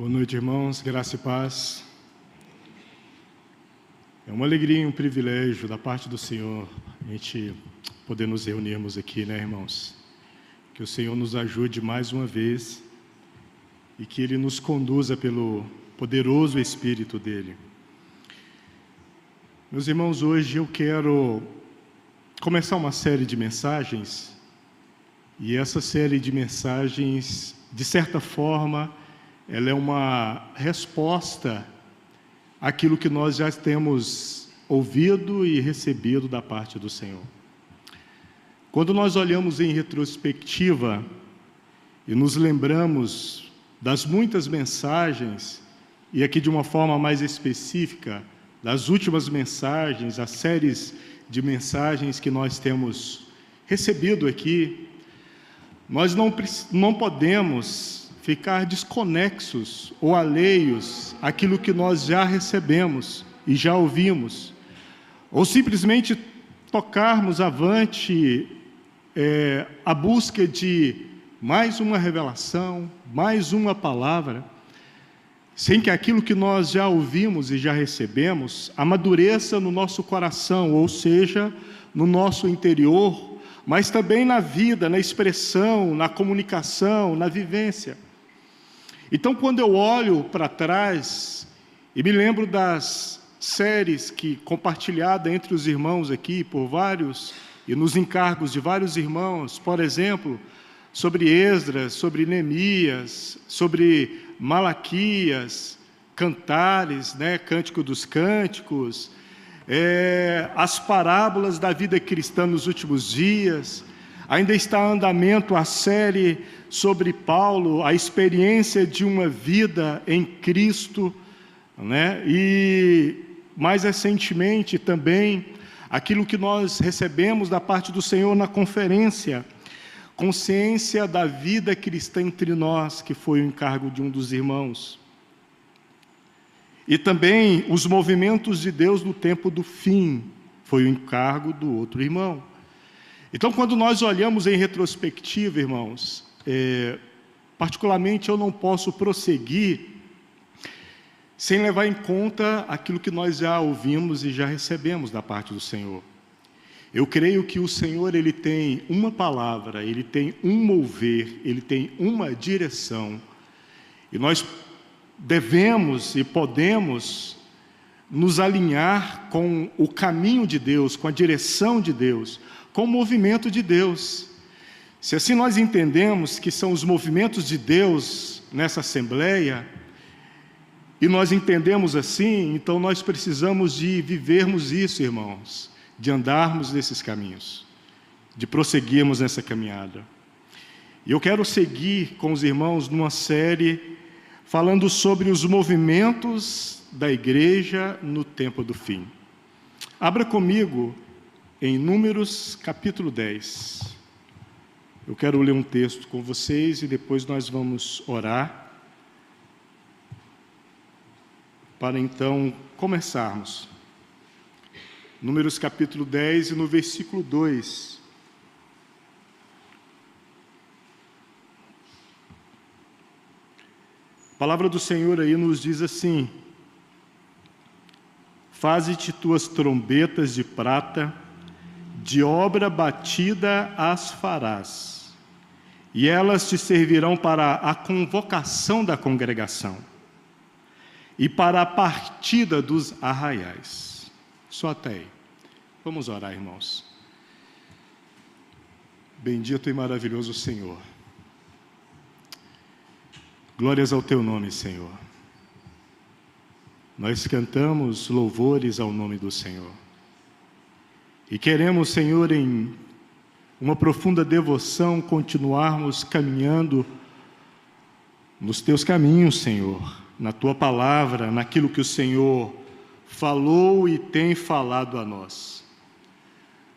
Boa noite, irmãos, graça e paz. É uma alegria e um privilégio da parte do Senhor a gente poder nos reunirmos aqui, né, irmãos? Que o Senhor nos ajude mais uma vez e que Ele nos conduza pelo poderoso Espírito dEle. Meus irmãos, hoje eu quero começar uma série de mensagens e essa série de mensagens, de certa forma, ela é uma resposta àquilo que nós já temos ouvido e recebido da parte do Senhor. Quando nós olhamos em retrospectiva e nos lembramos das muitas mensagens, e aqui de uma forma mais específica, das últimas mensagens, as séries de mensagens que nós temos recebido aqui, nós não podemos ficar desconexos ou alheios àquilo que nós já recebemos e já ouvimos, ou simplesmente tocarmos avante a busca de mais uma revelação, mais uma palavra, sem que aquilo que nós já ouvimos e já recebemos amadureça no nosso coração, ou seja, no nosso interior, mas também na vida, na expressão, na comunicação, na vivência. Então, quando eu olho para trás e me lembro das séries que compartilhada entre os irmãos aqui por vários, e nos encargos de vários irmãos, por exemplo, sobre Esdras, sobre Neemias, sobre Malaquias, Cantares, né, Cântico dos Cânticos, as parábolas da vida cristã nos últimos dias. Ainda está em andamento a série sobre Paulo, a experiência de uma vida em Cristo, né? E mais recentemente também aquilo que nós recebemos da parte do Senhor na conferência, Consciência da Vida Cristã entre Nós, que foi o encargo de um dos irmãos. E também os movimentos de Deus no tempo do fim, foi o encargo do outro irmão. Então, quando nós olhamos em retrospectiva, irmãos, particularmente eu não posso prosseguir sem levar em conta aquilo que nós já ouvimos e já recebemos da parte do Senhor. Eu creio que o Senhor, Ele tem uma palavra, Ele tem um mover, Ele tem uma direção, e nós devemos e podemos nos alinhar com o caminho de Deus, com a direção de Deus, com o movimento de Deus. Se assim nós entendemos que são os movimentos de Deus nessa Assembleia, e nós entendemos assim, então nós precisamos de vivermos isso, irmãos, de andarmos nesses caminhos, de prosseguirmos nessa caminhada. E eu quero seguir com os irmãos numa série falando sobre os movimentos da igreja no tempo do fim. Abra comigo em Números capítulo 10. Eu quero ler um texto com vocês e depois nós vamos orar, para então começarmos. Números capítulo 10 e no versículo 2. A palavra do Senhor aí nos diz assim: faze-te tuas trombetas de prata, de obra batida as farás, e elas te servirão para a convocação da congregação e para a partida dos arraiais. Só até aí. Vamos orar, irmãos. Bendito e maravilhoso Senhor. Glórias ao Teu nome, Senhor. Nós cantamos louvores ao nome do Senhor. E queremos, Senhor, em uma profunda devoção, continuarmos caminhando nos Teus caminhos, Senhor, na Tua palavra, naquilo que o Senhor falou e tem falado a nós.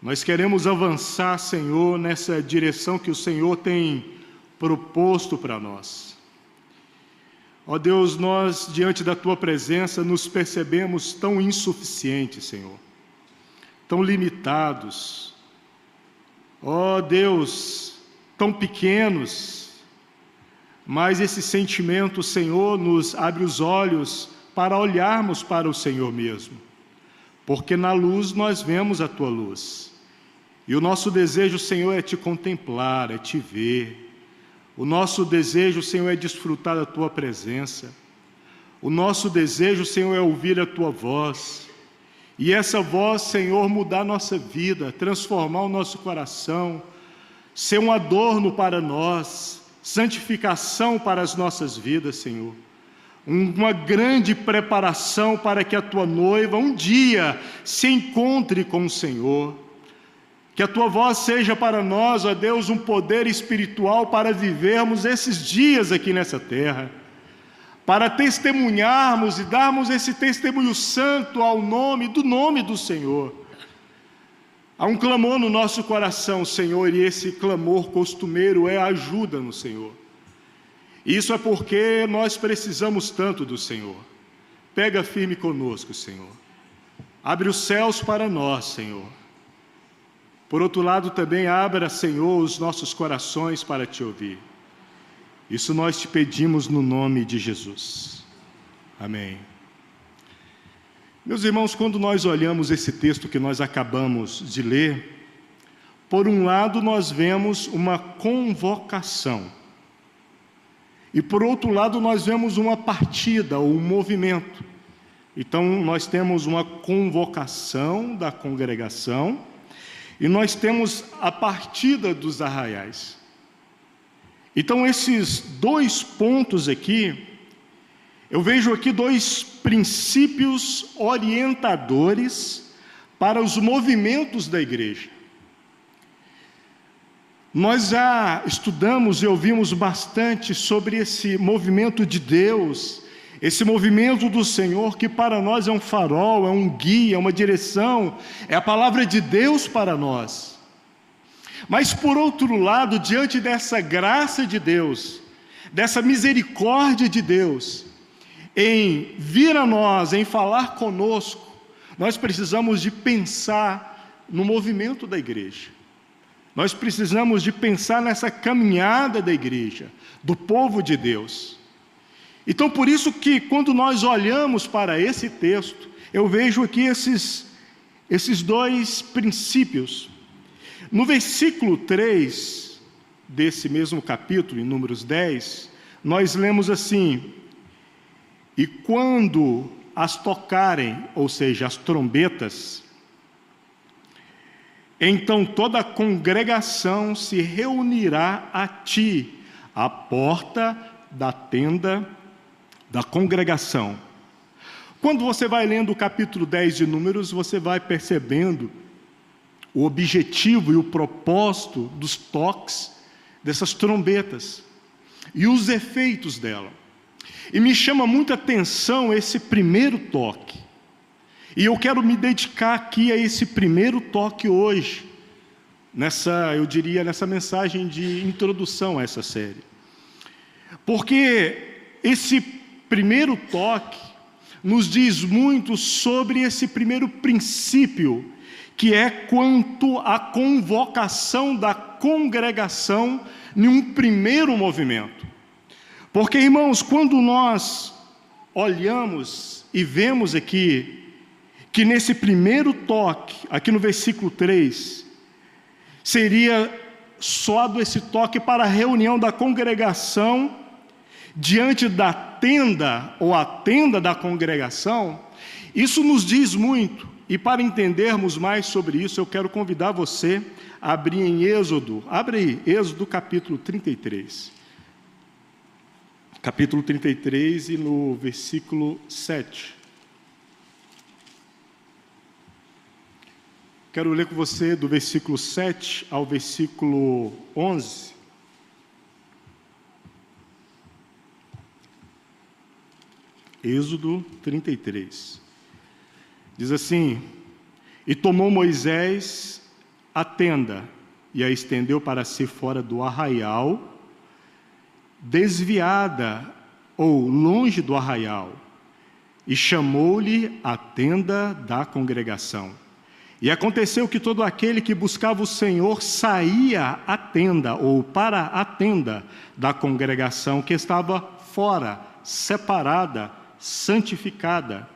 Nós queremos avançar, Senhor, nessa direção que o Senhor tem proposto para nós. Ó Deus, nós, diante da Tua presença, nos percebemos tão insuficientes, Senhor, tão limitados, ó Deus, tão pequenos, mas esse sentimento, Senhor, nos abre os olhos para olharmos para o Senhor mesmo, porque na luz nós vemos a Tua luz, e o nosso desejo, Senhor, é Te contemplar, é Te ver. O nosso desejo, Senhor, é desfrutar da Tua presença. O nosso desejo, Senhor, é ouvir a Tua voz, e essa voz, Senhor, mudar a nossa vida, transformar o nosso coração, ser um adorno para nós, santificação para as nossas vidas, Senhor. Uma grande preparação para que a Tua noiva um dia se encontre com o Senhor. Que a Tua voz seja para nós, ó Deus, um poder espiritual para vivermos esses dias aqui nessa terra, para testemunharmos e darmos esse testemunho santo ao nome do Senhor. Há um clamor no nosso coração, Senhor, e esse clamor costumeiro é ajuda-nos, Senhor. Isso é porque nós precisamos tanto do Senhor. Pega firme conosco, Senhor. Abre os céus para nós, Senhor. Por outro lado, também abra, Senhor, os nossos corações para Te ouvir. Isso nós Te pedimos no nome de Jesus. Amém. Meus irmãos, quando nós olhamos esse texto que nós acabamos de ler, por um lado nós vemos uma convocação, e por outro lado nós vemos uma partida ou um movimento. Então nós temos uma convocação da congregação, e nós temos a partida dos arraiais. Então esses dois pontos aqui, eu vejo aqui dois princípios orientadores para os movimentos da igreja. Nós já estudamos e ouvimos bastante sobre esse movimento de Deus, esse movimento do Senhor, que para nós é um farol, é um guia, é uma direção, é a palavra de Deus para nós. Mas por outro lado, diante dessa graça de Deus, dessa misericórdia de Deus, em vir a nós, em falar conosco, nós precisamos de pensar no movimento da igreja. Nós precisamos de pensar nessa caminhada da igreja, do povo de Deus. Então, por isso que quando nós olhamos para esse texto, eu vejo aqui esses dois princípios. No versículo 3 desse mesmo capítulo, em Números 10, nós lemos assim: e quando as tocarem, ou seja, as trombetas, então toda a congregação se reunirá a ti, à porta da tenda da congregação. Quando você vai lendo o capítulo 10 de Números, você vai percebendo o objetivo e o propósito dos toques dessas trombetas e os efeitos dela. E me chama muita atenção esse primeiro toque. E eu quero me dedicar aqui a esse primeiro toque hoje, eu diria, nessa mensagem de introdução a essa série. Porque esse primeiro toque nos diz muito sobre esse primeiro princípio, que é quanto à convocação da congregação em um primeiro movimento. Porque, irmãos, quando nós olhamos e vemos aqui, que nesse primeiro toque, aqui no versículo 3, seria só esse toque para a reunião da congregação diante da tenda, ou a tenda da congregação, isso nos diz muito. E para entendermos mais sobre isso, eu quero convidar você a abrir em Êxodo. Abre aí, Êxodo capítulo 33. Capítulo 33 e no versículo 7. Quero ler com você do versículo 7 ao versículo 11. Êxodo 33. Diz assim: e tomou Moisés a tenda, e a estendeu para si fora do arraial, desviada, ou longe do arraial, e chamou-lhe a tenda da congregação. E aconteceu que todo aquele que buscava o Senhor saía à tenda, ou para a tenda da congregação que estava fora, separada, santificada.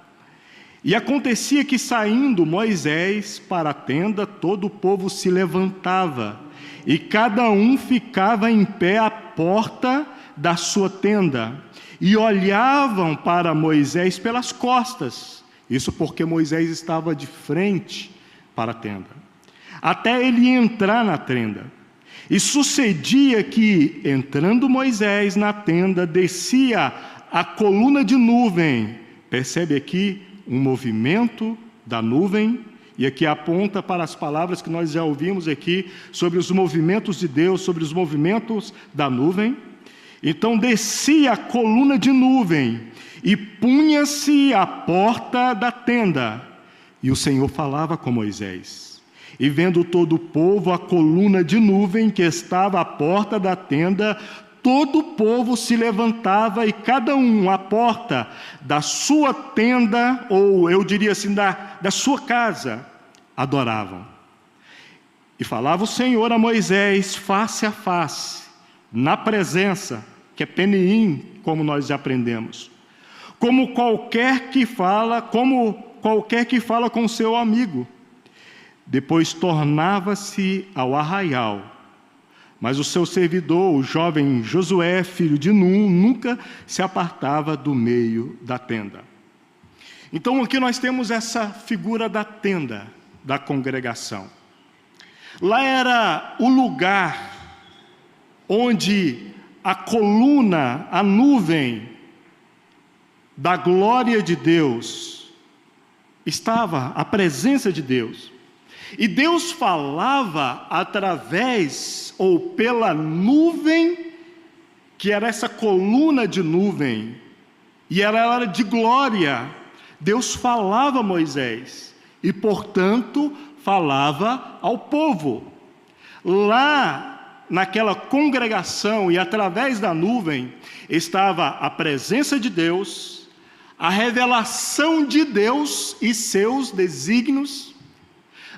E acontecia que, saindo Moisés para a tenda, todo o povo se levantava, e cada um ficava em pé à porta da sua tenda, e olhavam para Moisés pelas costas. Isso porque Moisés estava de frente para a tenda, até ele entrar na tenda. E sucedia que, entrando Moisés na tenda, descia a coluna de nuvem. Percebe aqui um movimento da nuvem, e aqui aponta para as palavras que nós já ouvimos aqui, sobre os movimentos de Deus, sobre os movimentos da nuvem. Então descia a coluna de nuvem, e punha-se à porta da tenda, e o Senhor falava com Moisés. E vendo todo o povo a coluna de nuvem que estava à porta da tenda, todo o povo se levantava, e cada um à porta da sua tenda, ou eu diria assim, da sua casa, adoravam. E falava o Senhor a Moisés face a face, na presença, que é Peneim, como nós já aprendemos, como qualquer que fala com seu amigo. Depois tornava-se ao arraial. Mas o seu servidor, o jovem Josué, filho de Num, nunca se apartava do meio da tenda. Então aqui nós temos essa figura da tenda da congregação. Lá era o lugar onde a coluna, a nuvem da glória de Deus estava, a presença de Deus. E Deus falava através ou pela nuvem, que era essa coluna de nuvem, e ela era de glória. Deus falava a Moisés e, portanto, falava ao povo. Lá, naquela congregação e através da nuvem, estava a presença de Deus, a revelação de Deus e seus desígnios.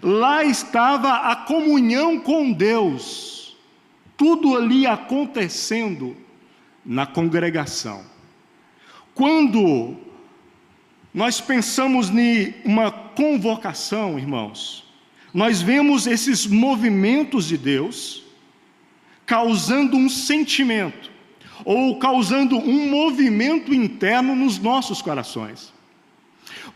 Lá estava a comunhão com Deus, tudo ali acontecendo na congregação. Quando nós pensamos em uma convocação, irmãos, nós vemos esses movimentos de Deus causando um sentimento, ou causando um movimento interno nos nossos corações.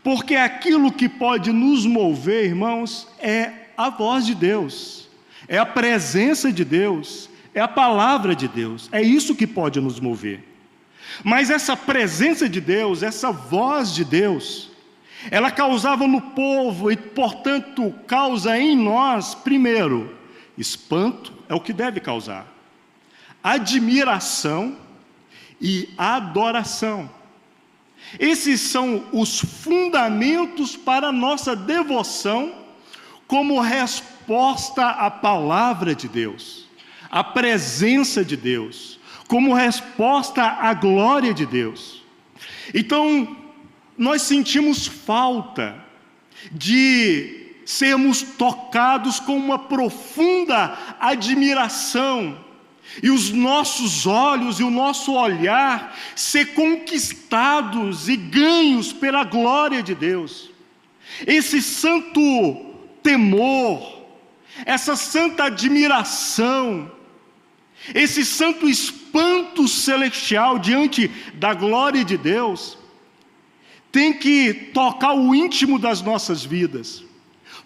Porque aquilo que pode nos mover, irmãos, é a voz de Deus, é a presença de Deus, é a palavra de Deus, é isso que pode nos mover. Mas essa presença de Deus, essa voz de Deus, ela causava no povo e, portanto, causa em nós, primeiro, espanto, é o que deve causar, admiração e adoração. Esses são os fundamentos para a nossa devoção como resposta à palavra de Deus, à presença de Deus, como resposta à glória de Deus. Então, nós sentimos falta de sermos tocados com uma profunda admiração, e os nossos olhos e o nosso olhar ser conquistados e ganhos pela glória de Deus. Esse santo temor, essa santa admiração, esse santo espanto celestial diante da glória de Deus, tem que tocar o íntimo das nossas vidas,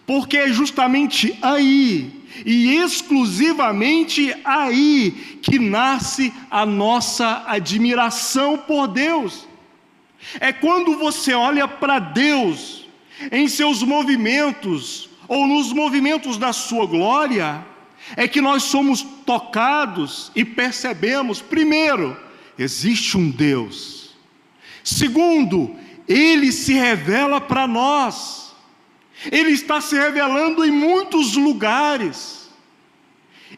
porque é justamente aí, e exclusivamente aí, que nasce a nossa admiração por Deus. É quando você olha para Deus em seus movimentos, ou nos movimentos da sua glória, é que nós somos tocados e percebemos, primeiro, existe um Deus. Segundo, Ele se revela para nós. Ele está se revelando em muitos lugares,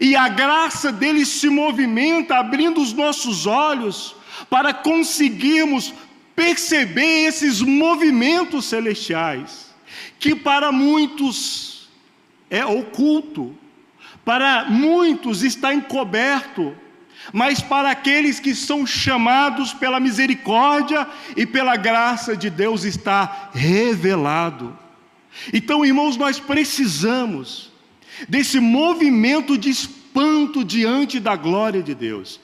e a graça dele se movimenta, abrindo os nossos olhos, para conseguirmos perceber esses movimentos celestiais, que para muitos é oculto, para muitos está encoberto, mas para aqueles que são chamados pela misericórdia e pela graça de Deus está revelado. Então, irmãos, nós precisamos desse movimento de espanto diante da glória de Deus.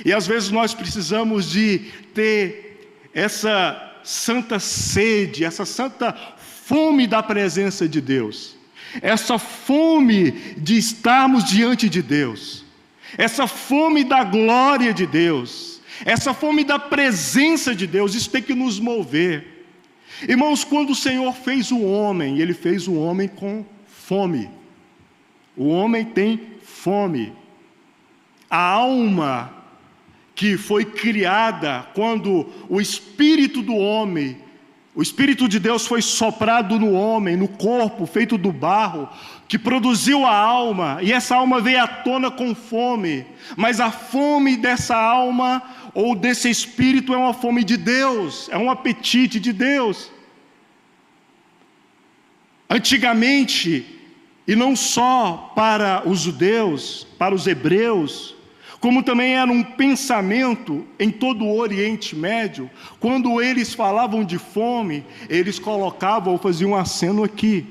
E às vezes nós precisamos de ter essa santa sede, essa santa fome da presença de Deus, essa fome de estarmos diante de Deus, essa fome da glória de Deus, essa fome da presença de Deus. Isso tem que nos mover. Irmãos, quando o Senhor fez o homem, Ele fez o homem com fome. O homem tem fome. A alma que foi criada quando o Espírito do homem, o Espírito de Deus foi soprado no homem, no corpo feito do barro, que produziu a alma, e essa alma veio à tona com fome, mas a fome dessa alma, ou desse Espírito, é uma fome de Deus, é um apetite de Deus. Antigamente, e não só para os judeus, para os hebreus, como também era um pensamento em todo o Oriente Médio, quando eles falavam de fome, eles colocavam ou faziam um aceno aqui,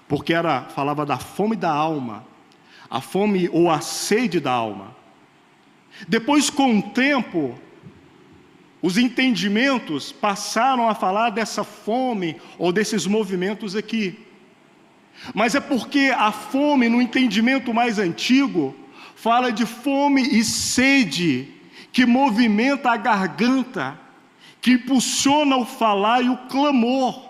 porque falava da fome da alma, a fome ou a sede da alma. Depois, com o tempo, os entendimentos passaram a falar dessa fome ou desses movimentos aqui. Mas é porque a fome, no entendimento mais antigo, fala de fome e sede que movimenta a garganta, que impulsiona o falar e o clamor.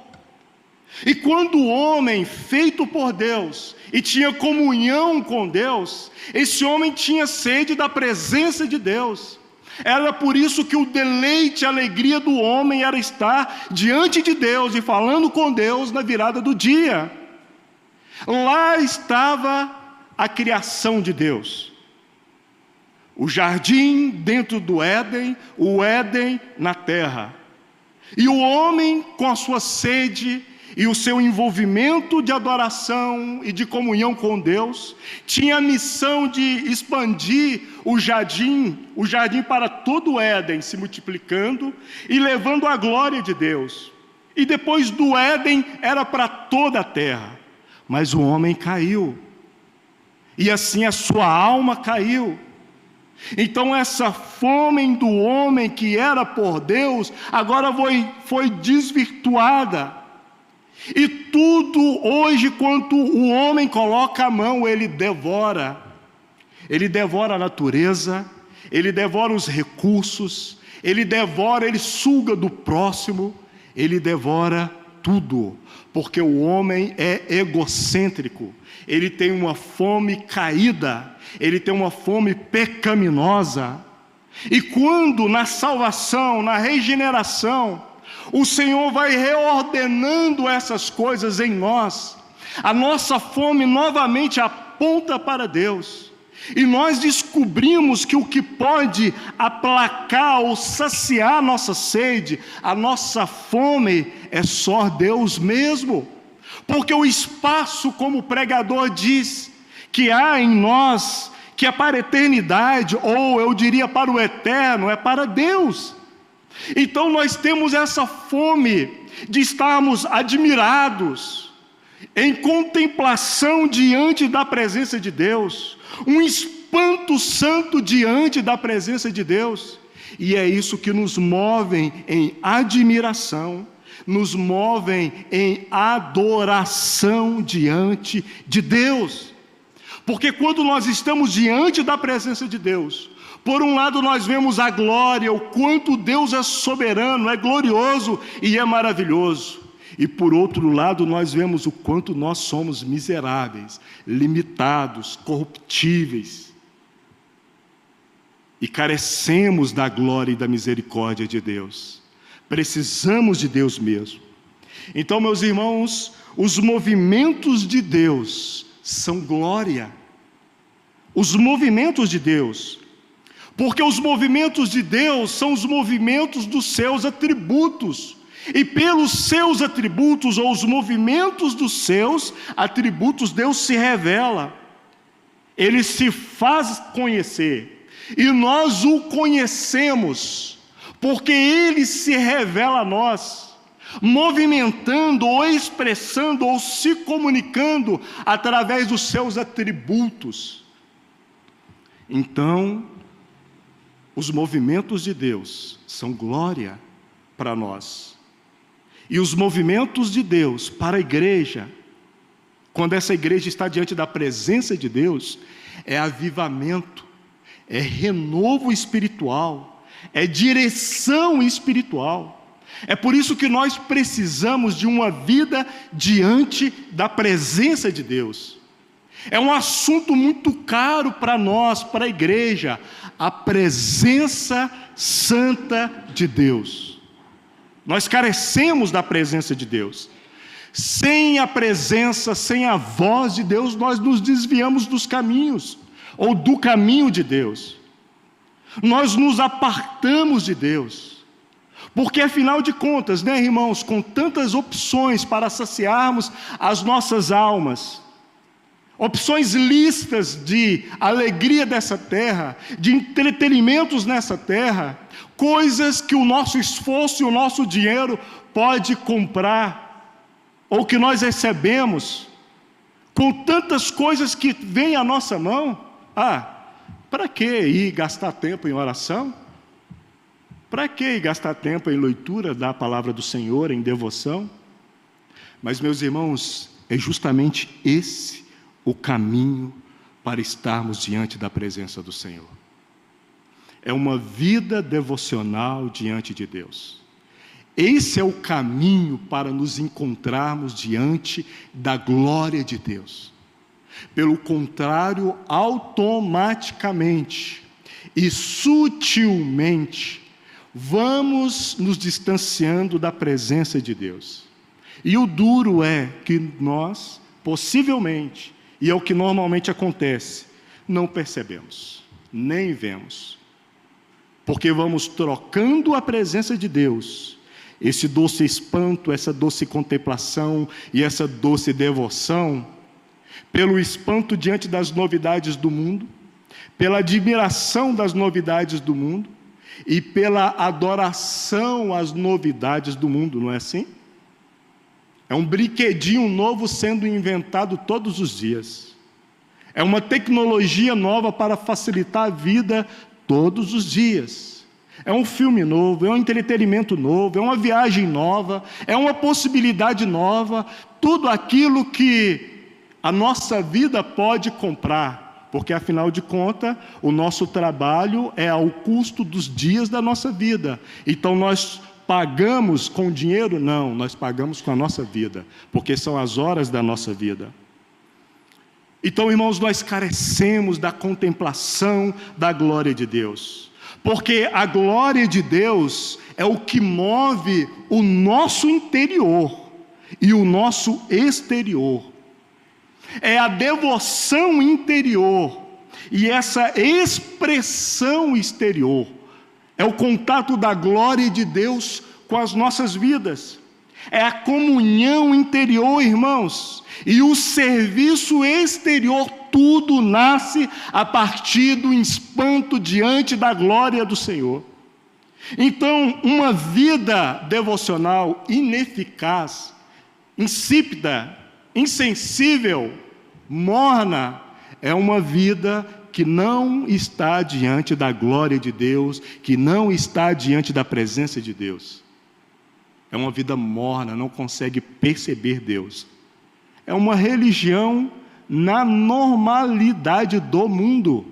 E quando o homem, feito por Deus, e tinha comunhão com Deus, esse homem tinha sede da presença de Deus. Era por isso que o deleite, a alegria do homem era estar diante de Deus e falando com Deus na virada do dia. Lá estava a criação de Deus. O jardim dentro do Éden, o Éden na terra. E o homem, com a sua sede e o seu envolvimento de adoração e de comunhão com Deus, tinha a missão de expandir o jardim para todo o Éden, se multiplicando e levando a glória de Deus. E depois do Éden era para toda a terra. Mas o homem caiu. E assim a sua alma caiu. Então essa fome do homem que era por Deus, agora foi desvirtuada. E tudo hoje, quanto o homem coloca a mão, ele devora. Ele devora a natureza, ele devora os recursos, ele suga do próximo, ele devora tudo. Porque o homem é egocêntrico, ele tem uma fome caída, ele tem uma fome pecaminosa. E quando na salvação, na regeneração, o Senhor vai reordenando essas coisas em nós, a nossa fome novamente aponta para Deus. E nós descobrimos que o que pode aplacar ou saciar a nossa sede, a nossa fome, é só Deus mesmo. Porque o espaço, como o pregador diz, que há em nós, que é para a eternidade, ou eu diria para o eterno, é para Deus. Então nós temos essa fome de estarmos admirados, em contemplação diante da presença de Deus, um espanto santo diante da presença de Deus. E é isso que nos move em admiração, nos move em adoração diante de Deus. Porque quando nós estamos diante da presença de Deus, por um lado nós vemos a glória, o quanto Deus é soberano, é glorioso e é maravilhoso. E por outro lado nós vemos o quanto nós somos miseráveis, limitados, corruptíveis. E carecemos da glória e da misericórdia de Deus. Precisamos de Deus mesmo. Então, meus irmãos, os movimentos de Deus são glória. Os movimentos de Deus. Porque os movimentos de Deus são os movimentos dos seus atributos. E pelos seus atributos, ou os movimentos dos seus atributos, Deus se revela. Ele se faz conhecer. E nós o conhecemos, porque Ele se revela a nós, movimentando, ou expressando, ou se comunicando através dos seus atributos. Então, os movimentos de Deus são glória para nós. E os movimentos de Deus para a igreja, quando essa igreja está diante da presença de Deus, é avivamento, é renovo espiritual, é direção espiritual. É por isso que nós precisamos de uma vida diante da presença de Deus. É um assunto muito caro para nós, para a igreja, a presença santa de Deus. Nós carecemos da presença de Deus. Sem a presença, sem a voz de Deus, nós nos desviamos dos caminhos, ou do caminho de Deus. Nós nos apartamos de Deus. Porque, afinal de contas, né, irmãos, com tantas opções para saciarmos as nossas almas, opções listas de alegria dessa terra, de entretenimentos nessa terra, coisas que o nosso esforço e o nosso dinheiro pode comprar, ou que nós recebemos, com tantas coisas que vêm à nossa mão. Para que ir gastar tempo em oração? Para que ir gastar tempo em leitura da palavra do Senhor, em devoção? Mas, meus irmãos, é justamente esse o caminho para estarmos diante da presença do Senhor. É uma vida devocional diante de Deus. Esse é o caminho para nos encontrarmos diante da glória de Deus. Pelo contrário, automaticamente e sutilmente, vamos nos distanciando da presença de Deus. E o duro é que nós, possivelmente, e é o que normalmente acontece, não percebemos, nem vemos. Porque vamos trocando a presença de Deus, esse doce espanto, essa doce contemplação e essa doce devoção, pelo espanto diante das novidades do mundo, pela admiração das novidades do mundo e pela adoração às novidades do mundo, não é assim? É um brinquedinho novo sendo inventado todos os dias. É uma tecnologia nova para facilitar a vida todos os dias. É um filme novo, é um entretenimento novo, é uma viagem nova, é uma possibilidade nova, tudo aquilo que a nossa vida pode comprar, porque afinal de contas, o nosso trabalho é ao custo dos dias da nossa vida. Então nós pagamos com dinheiro? Não, nós pagamos com a nossa vida, porque são as horas da nossa vida. Então, irmãos, nós carecemos da contemplação da glória de Deus, porque a glória de Deus é o que move o nosso interior e o nosso exterior. É a devoção interior e essa expressão exterior. É o contato da glória de Deus com as nossas vidas. É a comunhão interior, irmãos. E o serviço exterior, tudo nasce a partir do espanto diante da glória do Senhor. Então, uma vida devocional ineficaz, insípida, insensível, morna, é uma vida que não está diante da glória de Deus, que não está diante da presença de Deus. É uma vida morna, não consegue perceber Deus. É uma religião na normalidade do mundo,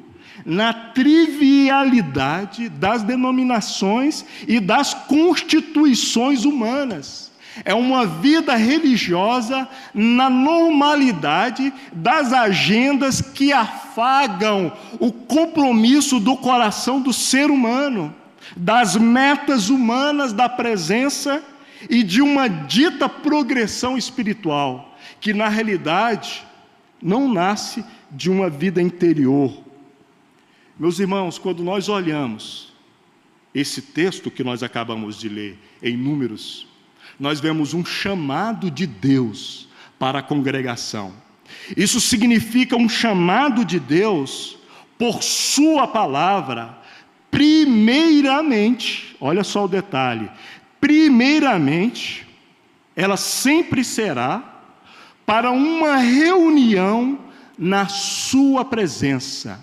na trivialidade das denominações e das constituições humanas. É uma vida religiosa na normalidade das agendas que afagam o compromisso do coração do ser humano, das metas humanas da presença e de uma dita progressão espiritual, que na realidade não nasce de uma vida interior. Meus irmãos, quando nós olhamos esse texto que nós acabamos de ler em Números, nós vemos um chamado de Deus para a congregação. Isso significa um chamado de Deus por sua palavra, primeiramente, olha só o detalhe, primeiramente, ela sempre será para uma reunião na sua presença.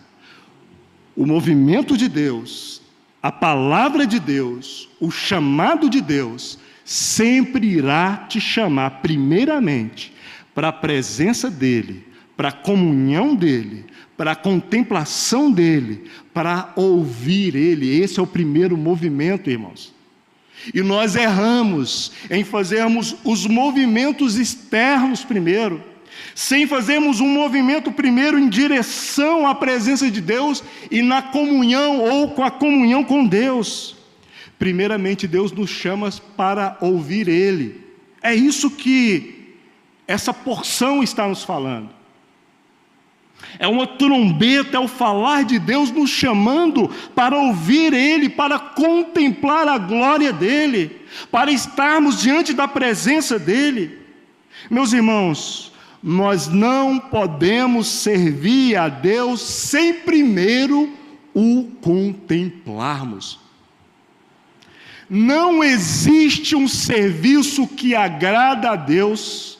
O movimento de Deus, a palavra de Deus, o chamado de Deus, sempre irá te chamar primeiramente para a presença dEle, para a comunhão dEle, para a contemplação dEle, para ouvir Ele. Esse é o primeiro movimento, irmãos. E nós erramos em fazermos os movimentos externos primeiro, sem fazermos um movimento primeiro em direção à presença de Deus e na comunhão ou com a comunhão com Deus. Primeiramente, Deus nos chama para ouvir Ele. É isso que essa porção está nos falando. É uma trombeta, é o falar de Deus nos chamando para ouvir Ele, para contemplar a glória dEle, para estarmos diante da presença dEle. Meus irmãos, nós não podemos servir a Deus sem primeiro o contemplarmos. Não existe um serviço que agrada a Deus,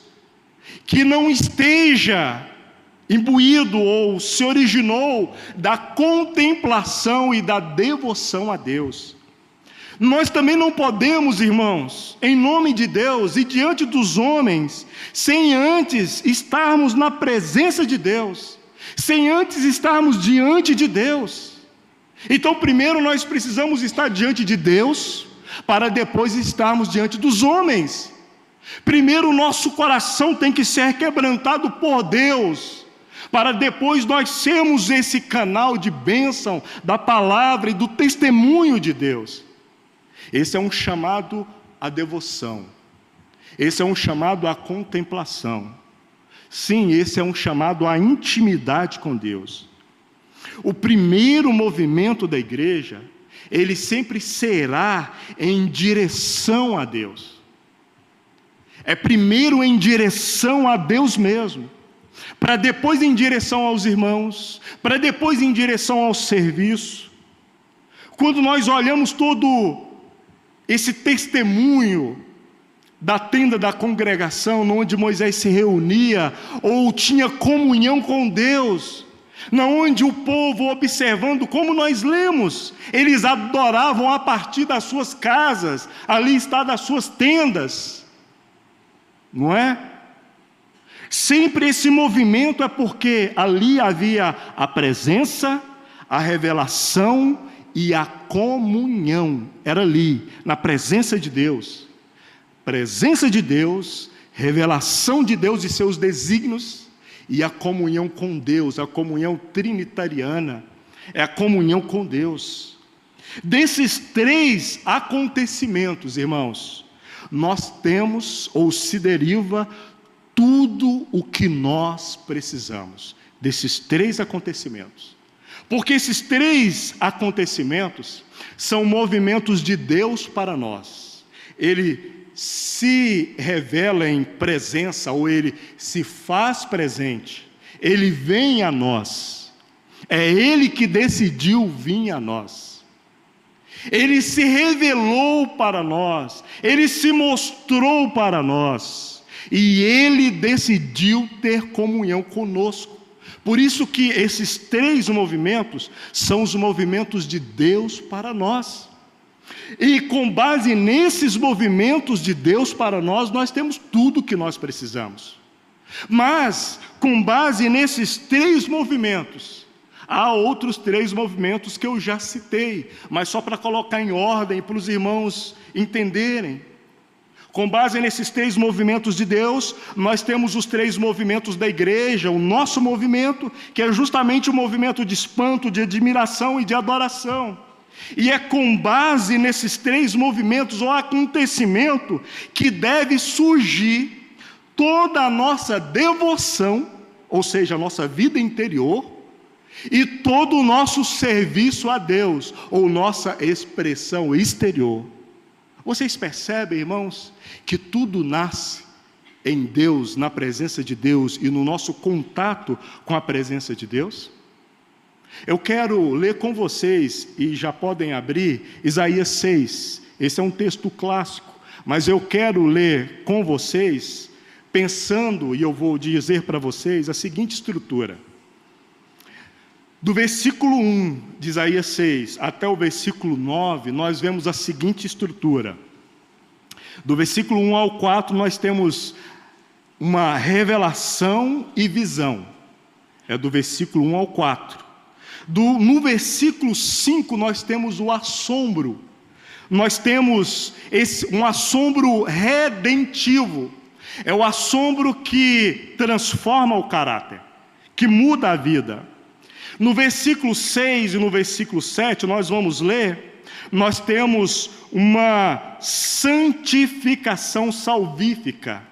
que não esteja imbuído ou se originou da contemplação e da devoção a Deus. Nós também não podemos, irmãos, em nome de Deus e diante dos homens, sem antes estarmos na presença de Deus, sem antes estarmos diante de Deus. Então, primeiro nós precisamos estar diante de Deus, para depois estarmos diante dos homens. Primeiro o nosso coração tem que ser quebrantado por Deus, para depois nós sermos esse canal de bênção da palavra e do testemunho de Deus. Esse é um chamado à devoção. Esse é um chamado à contemplação. Sim, esse é um chamado à intimidade com Deus. O primeiro movimento da igreja, ele sempre será em direção a Deus. É primeiro em direção a Deus mesmo, para depois em direção aos irmãos, para depois em direção ao serviço. Quando nós olhamos todo esse testemunho da tenda da congregação, onde Moisés se reunia ou tinha comunhão com Deus, onde o povo, observando, como nós lemos, eles adoravam a partir das suas casas, ali está das suas tendas, não é? Sempre esse movimento é porque ali havia a presença, a revelação e a comunhão. Era ali, na presença de Deus. Presença de Deus, revelação de Deus e seus desígnios, e a comunhão com Deus, a comunhão trinitariana, é a comunhão com Deus. Desses três acontecimentos, irmãos, nós temos, ou se deriva, tudo o que nós precisamos, desses três acontecimentos. Porque esses três acontecimentos são movimentos de Deus para nós. Ele se revela em presença, ou Ele se faz presente, Ele vem a nós, é Ele que decidiu vir a nós, Ele se revelou para nós, Ele se mostrou para nós, e Ele decidiu ter comunhão conosco. Por isso que esses três movimentos são os movimentos de Deus para nós. E com base nesses movimentos de Deus para nós, nós temos tudo o que nós precisamos. Mas, com base nesses três movimentos, há outros três movimentos que eu já citei, mas só para colocar em ordem, para os irmãos entenderem. Com base nesses três movimentos de Deus, nós temos os três movimentos da igreja, o nosso movimento, que é justamente o movimento de espanto, de admiração e de adoração. E é com base nesses três movimentos ou acontecimento que deve surgir toda a nossa devoção, ou seja, a nossa vida interior, e todo o nosso serviço a Deus, ou nossa expressão exterior. Vocês percebem, irmãos, que tudo nasce em Deus, na presença de Deus e no nosso contato com a presença de Deus? Eu quero ler com vocês, e já podem abrir, Isaías 6. Esse é um texto clássico, mas eu quero ler com vocês, pensando, e eu vou dizer para vocês, a seguinte estrutura. Do versículo 1 de Isaías 6 até o versículo 9, nós vemos a seguinte estrutura. Do versículo 1 ao 4, nós temos uma revelação e visão. É do versículo 1 ao 4. No versículo 5, nós temos o assombro. Nós temos um assombro redentivo. É o assombro que transforma o caráter, que muda a vida. No versículo 6 e no versículo 7, nós vamos ler, nós temos uma santificação salvífica.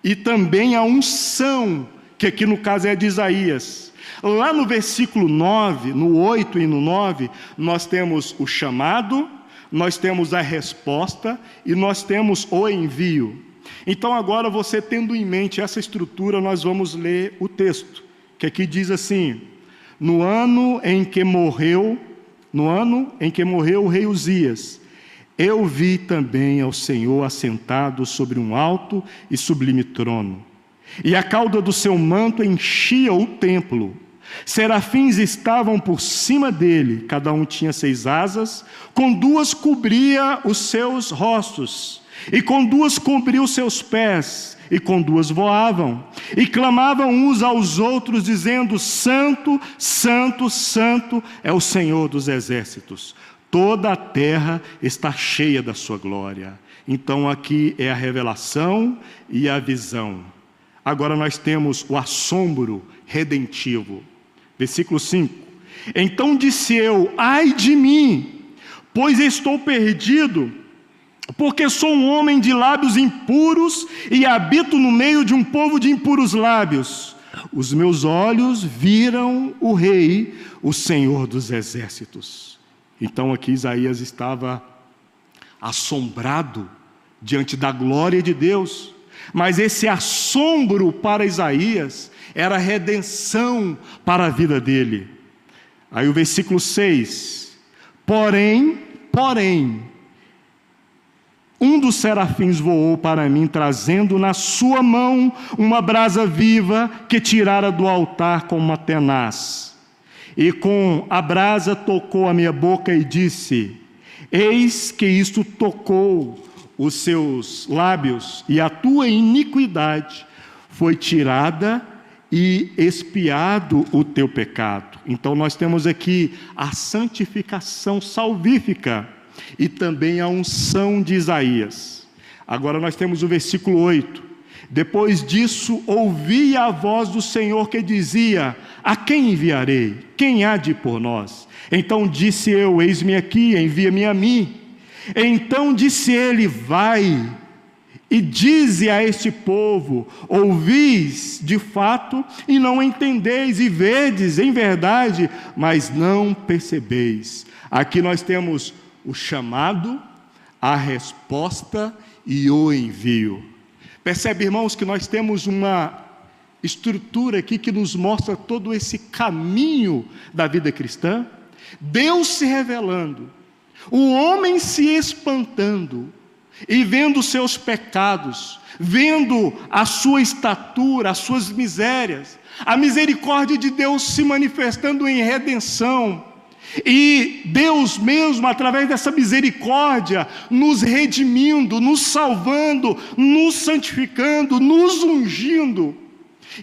E também a unção, que aqui no caso é de Isaías. Lá no versículo 9, no 8 e no 9, nós temos o chamado, nós temos a resposta e nós temos o envio. Então agora, você tendo em mente essa estrutura, nós vamos ler o texto, que aqui diz assim: no ano em que morreu o rei Uzias, eu vi também ao Senhor assentado sobre um alto e sublime trono, e a cauda do seu manto enchia o templo. Serafins estavam por cima dele, cada um tinha 6 asas, com 2 cobria os seus rostos, e com 2 cobria os seus pés, e com 2 voavam, e clamavam uns aos outros, dizendo: Santo, Santo, Santo é o Senhor dos exércitos, toda a terra está cheia da sua glória. Então aqui é a revelação e a visão. Agora nós temos o assombro redentivo. Versículo 5. Então disse eu: ai de mim, pois estou perdido, porque sou um homem de lábios impuros e habito no meio de um povo de impuros lábios. Os meus olhos viram o Rei, o Senhor dos exércitos. Então aqui Isaías estava assombrado diante da glória de Deus, mas esse assombro para Isaías era redenção para a vida dele. Aí o versículo 6, porém, um dos serafins voou para mim, trazendo na sua mão uma brasa viva que tirara do altar com uma tenaz. E com a brasa tocou a minha boca e disse: eis que isto tocou os seus lábios, e a tua iniquidade foi tirada e expiado o teu pecado. Então nós temos aqui a santificação salvífica e também a unção de Isaías. Agora nós temos o versículo 8. Depois disso ouvi a voz do Senhor que dizia: a quem enviarei? Quem há de ir por nós? Então disse eu: eis-me aqui, envia-me a mim. Então disse ele: vai e dize a este povo: ouvis de fato e não entendeis, e vedes em verdade, mas não percebeis. Aqui nós temos o chamado, a resposta e o envio. Percebe, irmãos, que nós temos uma estrutura aqui que nos mostra todo esse caminho da vida cristã? Deus se revelando, o homem se espantando e vendo os seus pecados, vendo a sua estatura, as suas misérias, a misericórdia de Deus se manifestando em redenção, e Deus mesmo, através dessa misericórdia, nos redimindo, nos salvando, nos santificando, nos ungindo,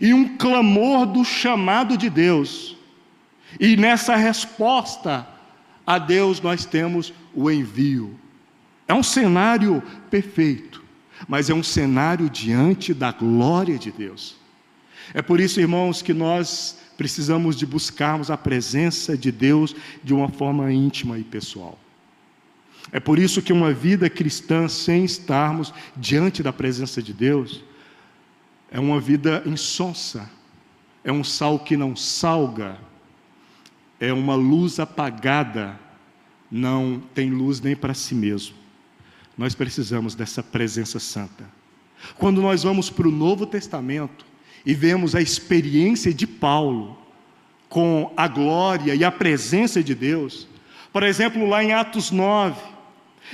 e um clamor do chamado de Deus. E nessa resposta a Deus nós temos o envio. É um cenário perfeito, mas é um cenário diante da glória de Deus. É por isso, irmãos, que nós precisamos de buscarmos a presença de Deus de uma forma íntima e pessoal. É por isso que uma vida cristã sem estarmos diante da presença de Deus é uma vida insonsa, é um sal que não salga, é uma luz apagada, não tem luz nem para si mesmo. Nós precisamos dessa presença santa. Quando nós vamos para o Novo Testamento e vemos a experiência de Paulo com a glória e a presença de Deus, por exemplo, lá em Atos 9,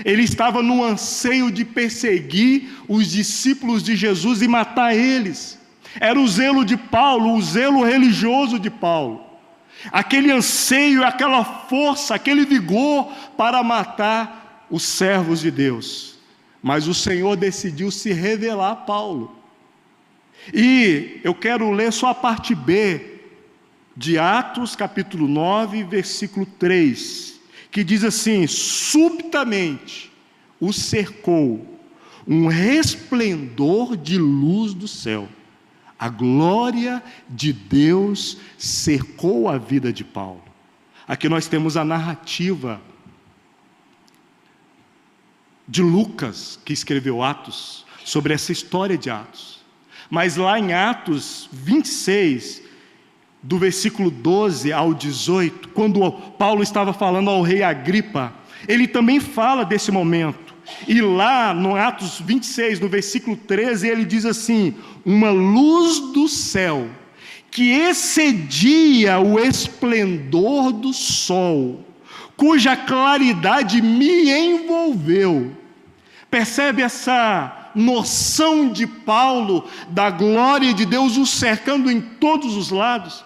ele estava no anseio de perseguir os discípulos de Jesus e matar eles. Era o zelo de Paulo, o zelo religioso de Paulo. Aquele anseio, aquela força, aquele vigor para matar os servos de Deus. Mas o Senhor decidiu se revelar a Paulo. E eu quero ler só a parte B de Atos, capítulo 9, versículo 3, que diz assim: subitamente o cercou um resplendor de luz do céu. A glória de Deus cercou a vida de Paulo. Aqui nós temos a narrativa de Lucas, que escreveu Atos, sobre essa história de Atos. Mas lá em Atos 26, do versículo 12 ao 18, quando Paulo estava falando ao rei Agripa, ele também fala desse momento. E lá no Atos 26, no versículo 13, ele diz assim: uma luz do céu, que excedia o esplendor do sol, cuja claridade me envolveu. Percebe essa noção de Paulo, da glória de Deus o cercando em todos os lados?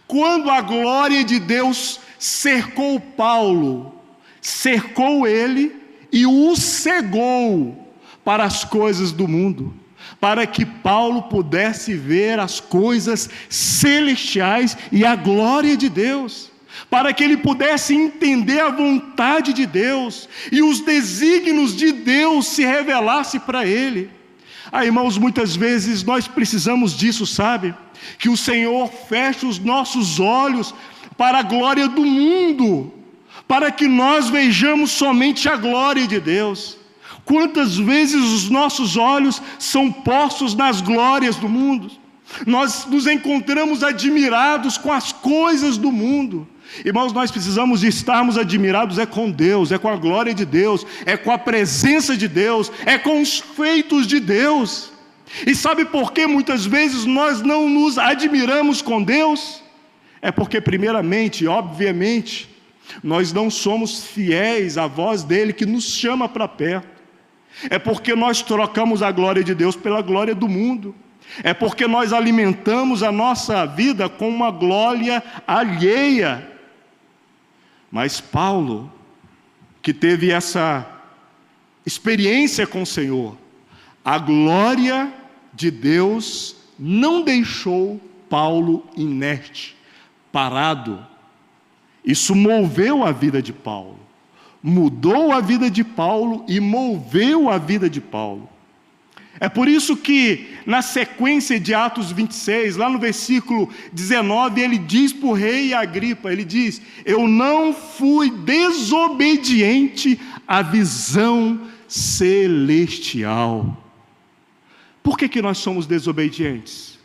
Quando a glória de Deus cercou Paulo, cercou ele e o cegou para as coisas do mundo, para que Paulo pudesse ver as coisas celestiais e a glória de Deus, para que ele pudesse entender a vontade de Deus e os desígnios de Deus se revelasse para ele. Irmãos, muitas vezes nós precisamos disso, sabe? Que o Senhor feche os nossos olhos para a glória do mundo, para que nós vejamos somente a glória de Deus. Quantas vezes os nossos olhos são postos nas glórias do mundo? Nós nos encontramos admirados com as coisas do mundo. Irmãos, nós precisamos de estarmos admirados com Deus, com a glória de Deus, com a presença de Deus, com os feitos de Deus. E sabe por que muitas vezes nós não nos admiramos com Deus? Porque primeiramente, obviamente, nós não somos fiéis à voz dele que nos chama para perto. Porque nós trocamos a glória de Deus pela glória do mundo. Porque nós alimentamos a nossa vida com uma glória alheia. Mas Paulo, que teve essa experiência com o Senhor, a glória de Deus não deixou Paulo inerte, parado. Isso moveu a vida de Paulo, mudou a vida de Paulo e moveu a vida de Paulo. É por isso que, na sequência de Atos 26, lá no versículo 19, ele diz para o rei Agripa, ele diz: eu não fui desobediente à visão celestial. Por que nós somos desobedientes?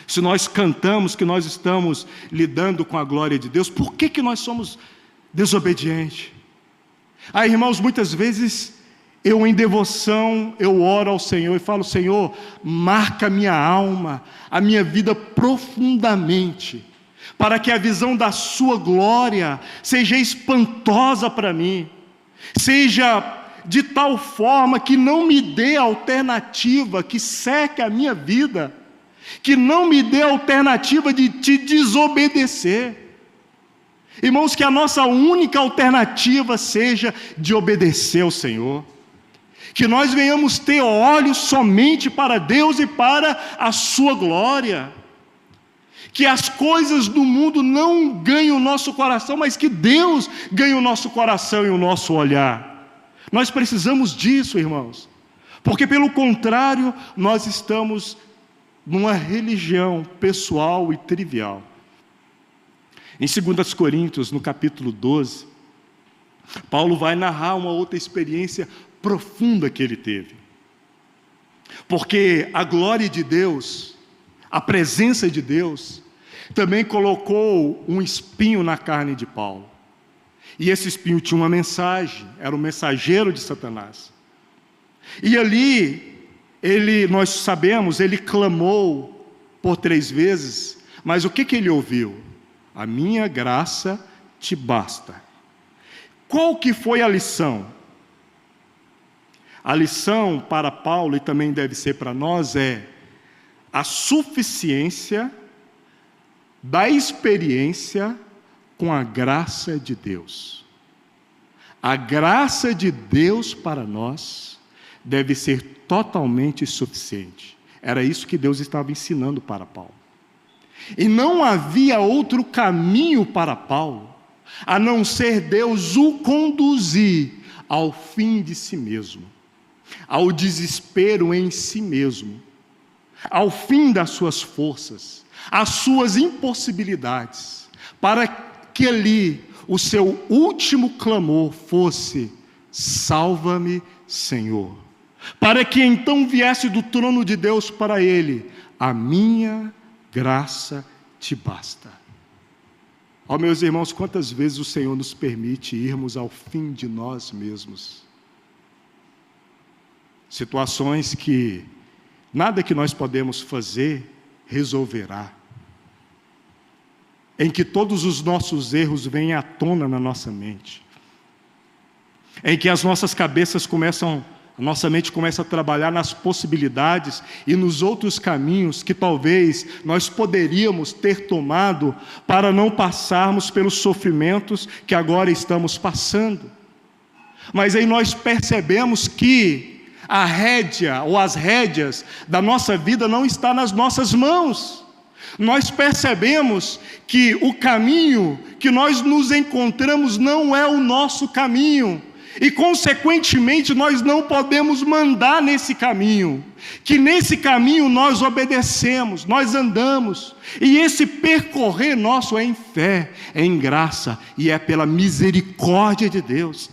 Se nós cantamos que nós estamos lidando com a glória de Deus, por que nós somos desobedientes? Irmãos, muitas vezes eu em devoção, eu oro ao Senhor e falo: Senhor, marca a minha alma, a minha vida profundamente, para que a visão da sua glória seja espantosa para mim, seja de tal forma que não me dê alternativa, que seque a minha vida, que não me dê alternativa de te desobedecer. Irmãos, que a nossa única alternativa seja de obedecer ao Senhor. Que nós venhamos ter olhos somente para Deus e para a sua glória. Que as coisas do mundo não ganhem o nosso coração, mas que Deus ganhe o nosso coração e o nosso olhar. Nós precisamos disso, irmãos. Porque pelo contrário, nós estamos numa religião pessoal e trivial. Em 2 Coríntios, no capítulo 12, Paulo vai narrar uma outra experiência profunda que ele teve. Porque a glória de Deus, a presença de Deus, também colocou um espinho na carne de Paulo. E esse espinho tinha uma mensagem, era o mensageiro de Satanás. E ali, nós sabemos, ele clamou por 3 vezes, mas o que ele ouviu? A minha graça te basta. Qual que foi a lição? A lição para Paulo, e também deve ser para nós, é a suficiência da experiência com a graça de Deus. A graça de Deus para nós deve ser totalmente suficiente. Era isso que Deus estava ensinando para Paulo. E não havia outro caminho para Paulo, a não ser Deus o conduzir ao fim de si mesmo, ao desespero em si mesmo, ao fim das suas forças, às suas impossibilidades, para que ali o seu último clamor fosse: salva-me, Senhor. Para que então viesse do trono de Deus para ele: a minha graça te basta. Ó, meus irmãos, quantas vezes o Senhor nos permite irmos ao fim de nós mesmos? Situações que nada que nós podemos fazer resolverá. Em que todos os nossos erros vêm à tona na nossa mente. Em que as nossas cabeças a nossa mente começa a trabalhar nas possibilidades e nos outros caminhos que talvez nós poderíamos ter tomado para não passarmos pelos sofrimentos que agora estamos passando. Mas aí nós percebemos que a rédea ou as rédeas da nossa vida não está nas nossas mãos. Nós percebemos que o caminho que nós nos encontramos não é o nosso caminho. E, consequentemente, nós não podemos mandar nesse caminho. Que nesse caminho nós obedecemos, nós andamos. E esse percorrer nosso é em fé, é em graça e é pela misericórdia de Deus.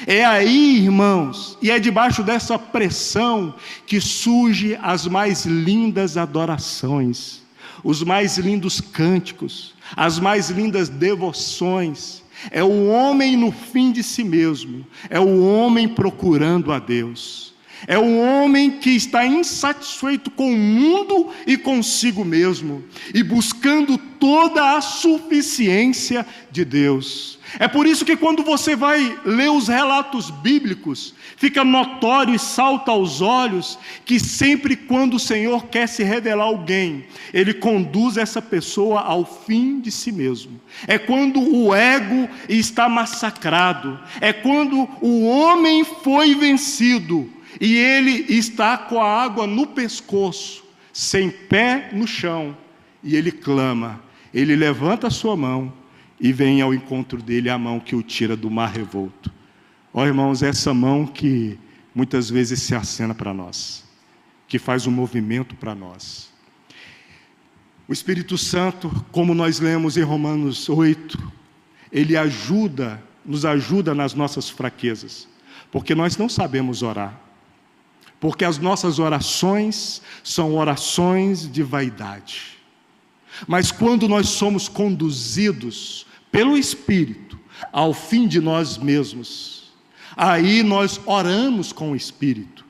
É aí, irmãos, e é debaixo dessa pressão que surgem as mais lindas adorações, os mais lindos cânticos, as mais lindas devoções. É o homem no fim de si mesmo, é o homem procurando a Deus, é o homem que está insatisfeito com o mundo e consigo mesmo, e buscando toda a suficiência de Deus. É por isso que quando você vai ler os relatos bíblicos, fica notório e salta aos olhos que sempre quando o Senhor quer se revelar a alguém, Ele conduz essa pessoa ao fim de si mesmo. É quando o ego está massacrado, é quando o homem foi vencido e ele está com a água no pescoço, sem pé no chão, e ele clama, ele levanta a sua mão e vem ao encontro dele a mão que o tira do mar revolto. Ó, irmãos, essa mão que muitas vezes se acena para nós, que faz um movimento para nós. O Espírito Santo, como nós lemos em Romanos 8, ele nos ajuda nas nossas fraquezas, porque nós não sabemos orar, porque as nossas orações são orações de vaidade. Mas quando nós somos conduzidos pelo Espírito ao fim de nós mesmos, aí nós oramos com o Espírito,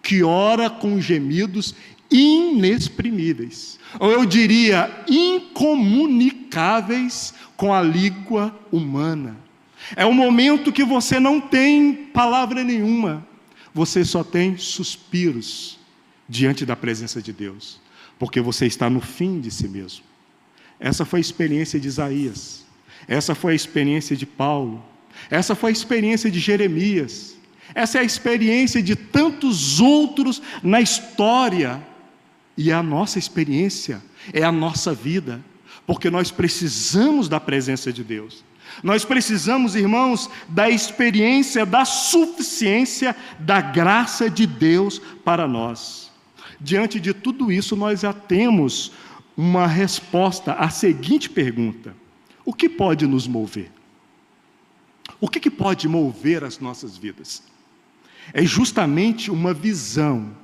que ora com gemidos inexprimíveis, ou eu diria incomunicáveis com a língua humana. É um momento que você não tem palavra nenhuma, você só tem suspiros diante da presença de Deus, porque você está no fim de si mesmo. Essa foi a experiência de Isaías, essa foi a experiência de Paulo, essa foi a experiência de Jeremias, essa é a experiência de tantos outros na história, e a nossa experiência é a nossa vida, porque nós precisamos da presença de Deus. Nós precisamos, irmãos, da experiência, da suficiência, da graça de Deus para nós. Diante de tudo isso, nós já temos uma resposta à seguinte pergunta: o que pode nos mover? O que pode mover as nossas vidas? É justamente uma visão,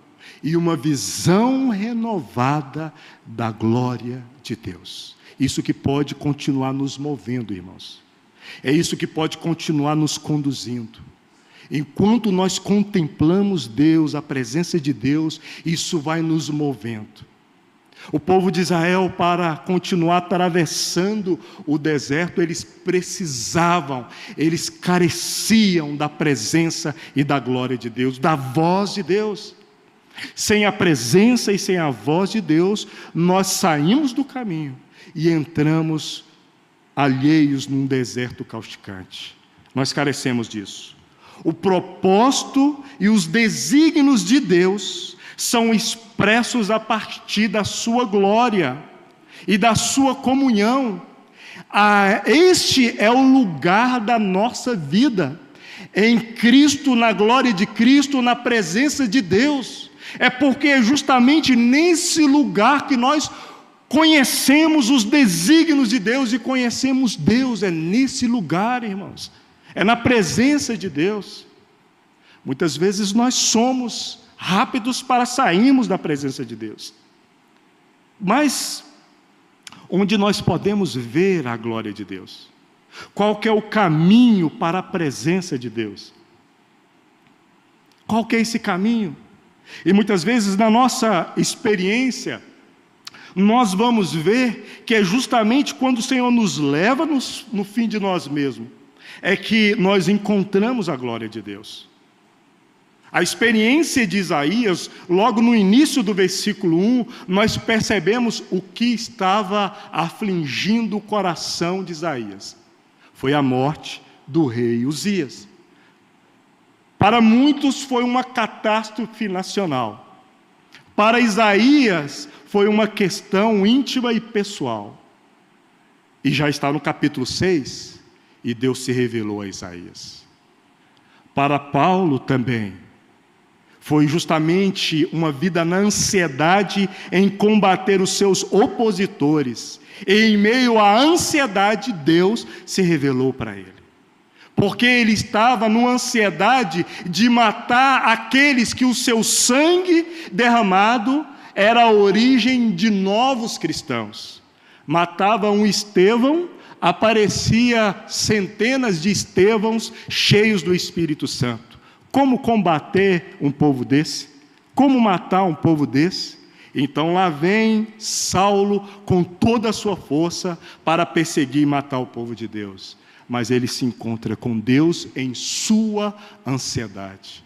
e uma visão renovada da glória de Deus. Isso que pode continuar nos movendo, irmãos. É isso que pode continuar nos conduzindo. Enquanto nós contemplamos Deus, a presença de Deus, isso vai nos movendo. O povo de Israel, para continuar atravessando o deserto, eles precisavam, eles careciam da presença e da glória de Deus, da voz de Deus. Sem a presença e sem a voz de Deus, nós saímos do caminho e entramos alheios num deserto causticante. Nós carecemos disso. O propósito e os desígnios de Deus são expressos a partir da sua glória e da sua comunhão. Este é o lugar da nossa vida, em Cristo, na glória de Cristo, na presença de Deus. É porque é justamente nesse lugar que nós conhecemos os desígnios de Deus e conhecemos Deus. É nesse lugar, irmãos. É na presença de Deus. Muitas vezes nós somos rápidos para sairmos da presença de Deus. Mas onde nós podemos ver a glória de Deus? Qual que é o caminho para a presença de Deus? Qual que é esse caminho? E muitas vezes na nossa experiência, nós vamos ver que é justamente quando o Senhor nos leva no fim de nós mesmos, é que nós encontramos a glória de Deus. A experiência de Isaías, logo no início do versículo 1, nós percebemos o que estava afligindo o coração de Isaías. Foi a morte do rei Uzias. Para muitos foi uma catástrofe nacional. Para Isaías foi uma questão íntima e pessoal. E já está no capítulo 6, e Deus se revelou a Isaías. Para Paulo também, foi justamente uma vida na ansiedade em combater os seus opositores. E em meio à ansiedade, Deus se revelou para ele. Porque ele estava numa ansiedade de matar aqueles que o seu sangue derramado era a origem de novos cristãos. Matava um Estevão, aparecia centenas de Estevãos cheios do Espírito Santo. Como combater um povo desse? Como matar um povo desse? Então lá vem Saulo com toda a sua força para perseguir e matar o povo de Deus. Mas ele se encontra com Deus em sua ansiedade.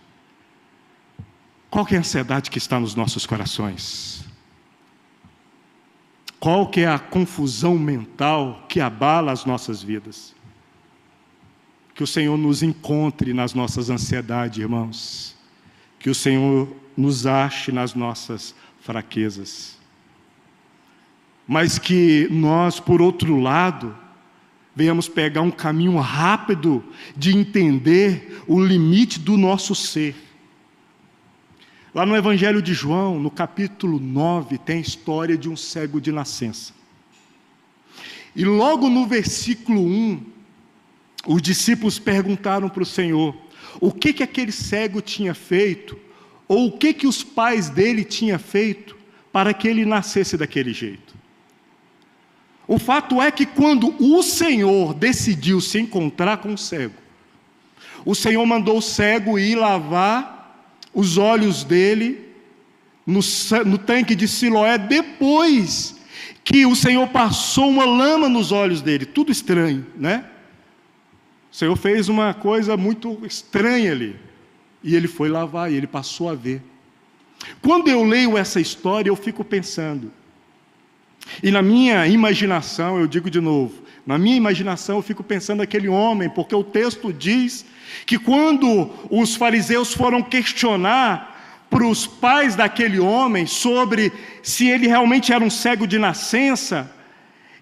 Qual que é a ansiedade que está nos nossos corações? Qual que é a confusão mental que abala as nossas vidas? Que o Senhor nos encontre nas nossas ansiedades, irmãos. Que o Senhor nos ache nas nossas fraquezas. Mas que nós, por outro lado, venhamos pegar um caminho rápido de entender o limite do nosso ser. Lá no Evangelho de João, no capítulo 9, tem a história de um cego de nascença. E logo no versículo 1, os discípulos perguntaram para o Senhor o que aquele cego tinha feito, ou o que os pais dele tinham feito para que ele nascesse daquele jeito. O fato é que quando o Senhor decidiu se encontrar com o cego, o Senhor mandou o cego ir lavar os olhos dele no tanque de Siloé, depois que o Senhor passou uma lama nos olhos dele. Tudo estranho, né? O Senhor fez uma coisa muito estranha ali. E ele foi lavar e ele passou a ver. Quando eu leio essa história, eu fico pensando. E na minha imaginação, eu digo de novo, na minha imaginação eu fico pensando naquele homem, porque o texto diz que quando os fariseus foram questionar para os pais daquele homem sobre se ele realmente era um cego de nascença,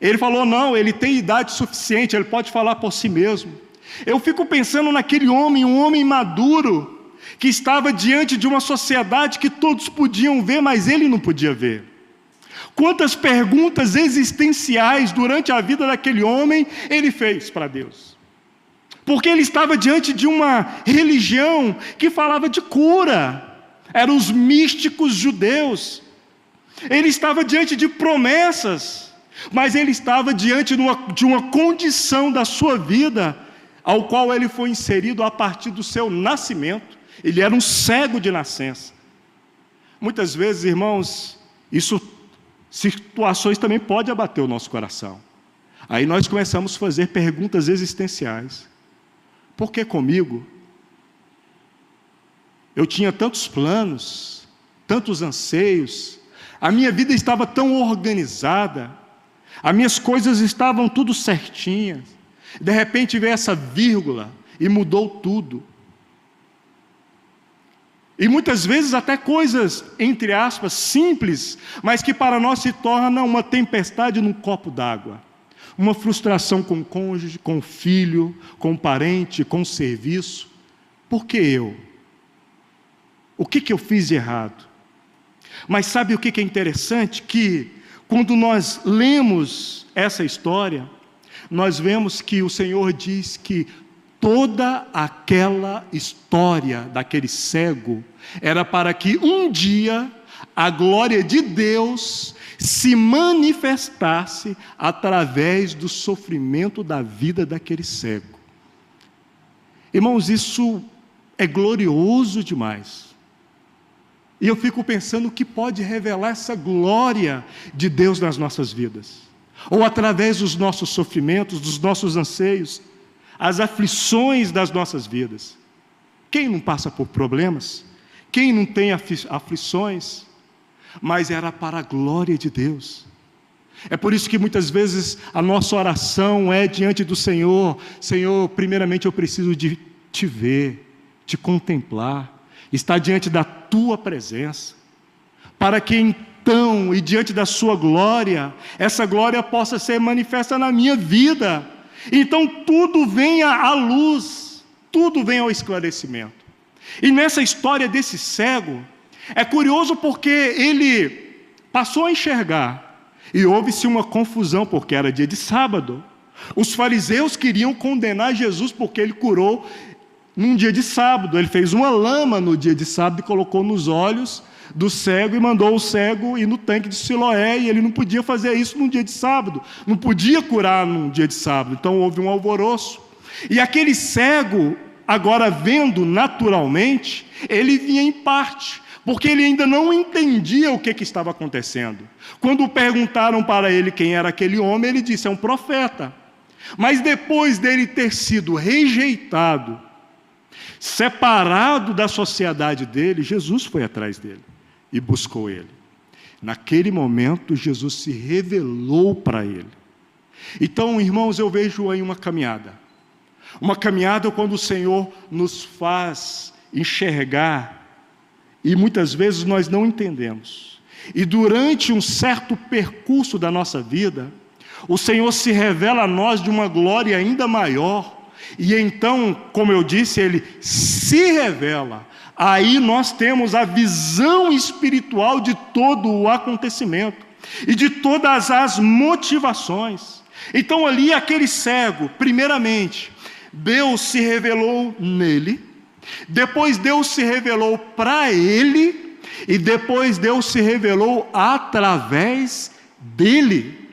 ele falou, não, ele tem idade suficiente, ele pode falar por si mesmo. Eu fico pensando naquele homem, um homem maduro, que estava diante de uma sociedade que todos podiam ver, mas ele não podia ver. Quantas perguntas existenciais durante a vida daquele homem ele fez para Deus. Porque ele estava diante de uma religião que falava de cura. Eram os místicos judeus. Ele estava diante de promessas. mas ele estava diante de uma condição da sua vida, ao qual ele foi inserido a partir do seu nascimento. Ele era um cego de nascença. Muitas vezes, irmãos, situações também podem abater o nosso coração. Aí nós começamos a fazer perguntas existenciais. Por que comigo? Eu tinha tantos planos, tantos anseios, a minha vida estava tão organizada, as minhas coisas estavam tudo certinhas. De repente veio essa vírgula e mudou tudo. E muitas vezes até coisas, entre aspas, simples, mas que para nós se torna uma tempestade num copo d'água. Uma frustração com o cônjuge, com o filho, com o parente, com o serviço. Por que eu? O que eu fiz de errado? Mas sabe o que é interessante? Que quando nós lemos essa história, nós vemos que o Senhor diz que toda aquela história daquele cego era para que um dia a glória de Deus se manifestasse através do sofrimento da vida daquele cego. Irmãos, isso é glorioso demais. E eu fico pensando o que pode revelar essa glória de Deus nas nossas vidas. Ou através dos nossos sofrimentos, dos nossos anseios, as aflições das nossas vidas. Quem não passa por problemas? Quem não tem aflições? Mas era para a glória de Deus. É por isso que muitas vezes a nossa oração é diante do Senhor: Senhor, primeiramente eu preciso de te ver, te contemplar, estar diante da tua presença, para que então, e diante da sua glória, essa glória possa ser manifesta na minha vida. Então tudo venha à luz, tudo venha ao esclarecimento. E nessa história desse cego, é curioso porque ele passou a enxergar, e houve-se uma confusão, porque era dia de sábado. Os fariseus queriam condenar Jesus porque ele curou num dia de sábado. Ele fez uma lama no dia de sábado e colocou nos olhos do cego e mandou o cego ir no tanque de Siloé, e ele não podia fazer isso num dia de sábado, não podia curar num dia de sábado. Então houve um alvoroço, e aquele cego, agora vendo naturalmente, ele vinha em parte, porque ele ainda não entendia o que estava acontecendo. Quando perguntaram para ele quem era aquele homem, ele disse: é um profeta. Mas depois dele ter sido rejeitado, separado da sociedade dele, Jesus foi atrás dele e buscou ele. Naquele momento, Jesus se revelou para ele. Então, irmãos, eu vejo aí uma caminhada quando o Senhor nos faz enxergar, e muitas vezes nós não entendemos. E durante um certo percurso da nossa vida, o Senhor se revela a nós de uma glória ainda maior. E então, como eu disse, Ele se revela. Aí nós temos a visão espiritual de todo o acontecimento e de todas as motivações. Então ali aquele cego, primeiramente, Deus se revelou nele, depois Deus se revelou para ele, e depois Deus se revelou através dele.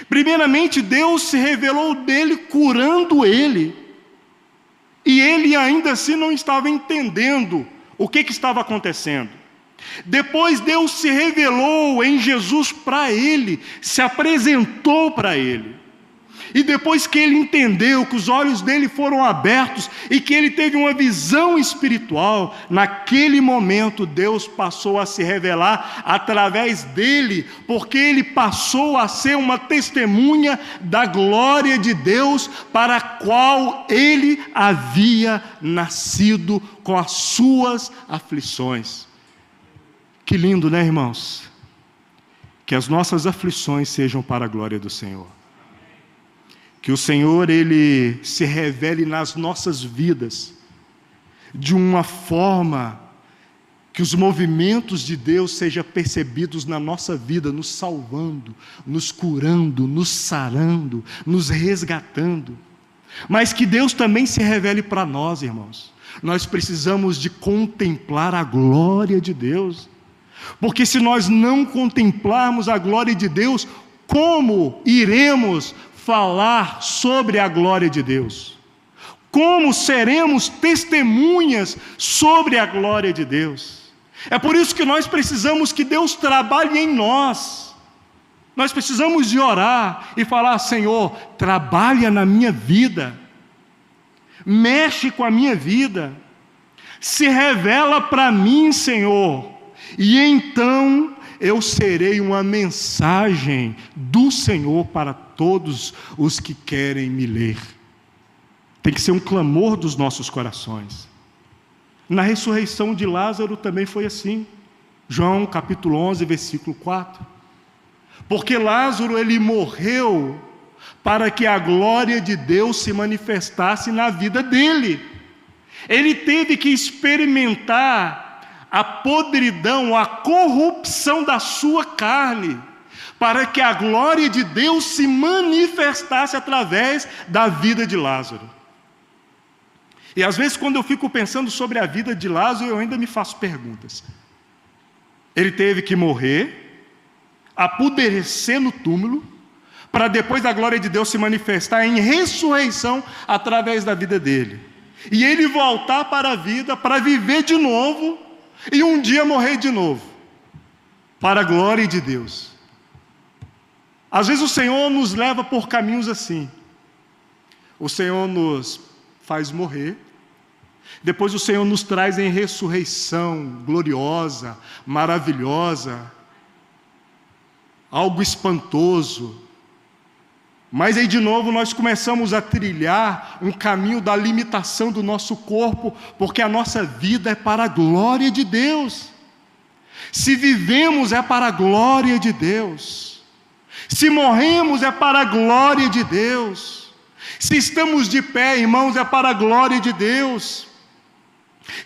Primeiramente, Deus se revelou dele curando ele, e ele ainda assim não estava entendendo o que estava acontecendo. Depois Deus se revelou em Jesus para ele, se apresentou para ele. E depois que ele entendeu, que os olhos dele foram abertos e que ele teve uma visão espiritual, naquele momento Deus passou a se revelar através dele, porque ele passou a ser uma testemunha da glória de Deus para a qual ele havia nascido com as suas aflições. Que lindo, né, irmãos? Que as nossas aflições sejam para a glória do Senhor. Que o Senhor, Ele se revele nas nossas vidas de uma forma que os movimentos de Deus sejam percebidos na nossa vida, nos salvando, nos curando, nos sarando, nos resgatando. Mas que Deus também se revele para nós, irmãos. Nós precisamos de contemplar a glória de Deus. Porque se nós não contemplarmos a glória de Deus, como iremos falar sobre a glória de Deus? Como seremos testemunhas sobre a glória de Deus? É por isso que nós precisamos que Deus trabalhe em nós. Nós precisamos de orar e falar: Senhor, trabalha na minha vida, mexe com a minha vida, se revela para mim, Senhor, e então eu serei uma mensagem do Senhor para todos os que querem me ler. Tem que ser um clamor dos nossos corações. Na ressurreição de Lázaro também foi assim. João capítulo 11, versículo 4. Porque Lázaro, ele morreu para que a glória de Deus se manifestasse na vida dele. Ele teve que experimentar a podridão, a corrupção da sua carne, para que a glória de Deus se manifestasse através da vida de Lázaro. E às vezes, quando eu fico pensando sobre a vida de Lázaro, eu ainda me faço perguntas. Ele teve que morrer, apodrecer no túmulo, para depois a glória de Deus se manifestar em ressurreição através da vida dele. E ele voltar para a vida, para viver de novo, e um dia morrer de novo, para a glória de Deus. Às vezes o Senhor nos leva por caminhos assim. O Senhor nos faz morrer, depois o Senhor nos traz em ressurreição gloriosa, maravilhosa, algo espantoso. Mas aí de novo nós começamos a trilhar um caminho da limitação do nosso corpo, porque a nossa vida é para a glória de Deus. Se vivemos é para a glória de Deus. Se morremos é para a glória de Deus. Se estamos de pé, irmãos, é para a glória de Deus.